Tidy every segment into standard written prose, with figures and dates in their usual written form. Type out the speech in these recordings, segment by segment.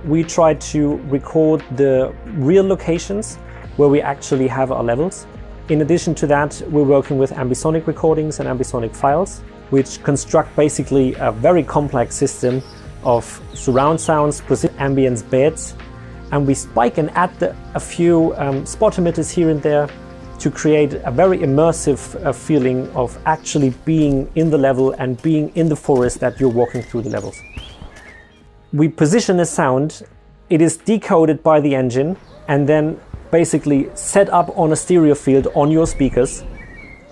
we try to record the real locations where we actually have our levels. In addition to that, we're working with ambisonic recordings and ambisonic files, which construct basically a very complex system of surround sounds, ambience beds, and we spike and add a few spot emitters here and there to create a very immersive feeling of actually being in the level and being in the forest that you're walking through the levels. We position a sound, it is decoded by the engine and then basically set up on a stereo field on your speakers.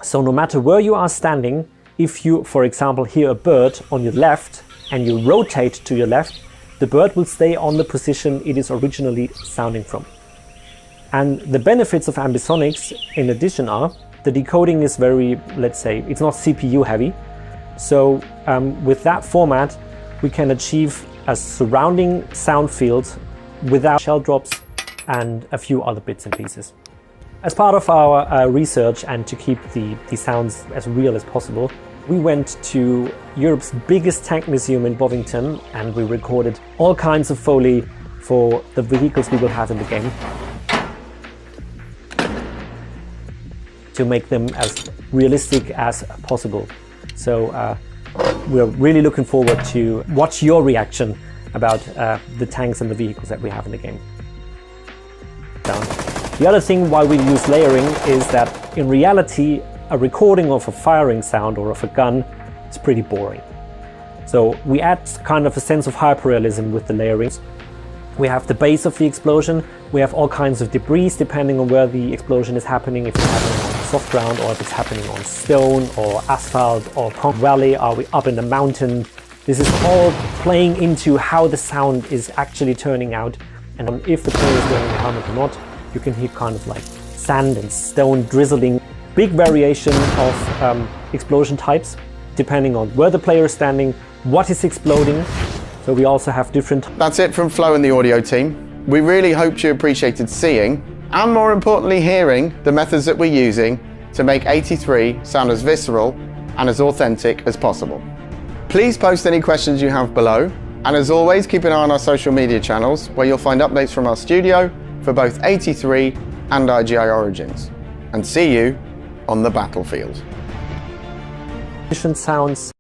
So no matter where you are standing, if you, for example, hear a bird on your left and you rotate to your left, the bird will stay on the position it is originally sounding from. And the benefits of ambisonics, in addition, are the decoding is very, let's say, it's not CPU heavy. So with that format, we can achieve a surrounding sound field without shell drops and a few other bits and pieces. As part of our research and to keep the sounds as real as possible, we went to Europe's biggest tank museum in Bovington and we recorded all kinds of Foley for the vehicles we will have in the game to make them as realistic as possible. So we're really looking forward to watch your reaction about the tanks and the vehicles that we have in the game. The other thing why we use layering is that in reality, a recording of a firing sound or of a gun is pretty boring. So we add kind of a sense of hyperrealism with the layering. We have the base of the explosion, we have all kinds of debris depending on where the explosion is happening, if it's happening on soft ground or if it's happening on stone or asphalt or concrete valley, are we up in the mountain. This is all playing into how the sound is actually turning out, and if the player is wearing a helmet or not, you can hear kind of like sand and stone drizzling. Big variation of explosion types depending on where the player is standing, what is exploding. So we also have different... That's it from Flo and the audio team. We really hoped you appreciated seeing, and more importantly hearing, the methods that we're using to make 83 sound as visceral and as authentic as possible. Please post any questions you have below, and as always, keep an eye on our social media channels where you'll find updates from our studio for both 83 and i.g.i Origins. And see you on the battlefield. Different sounds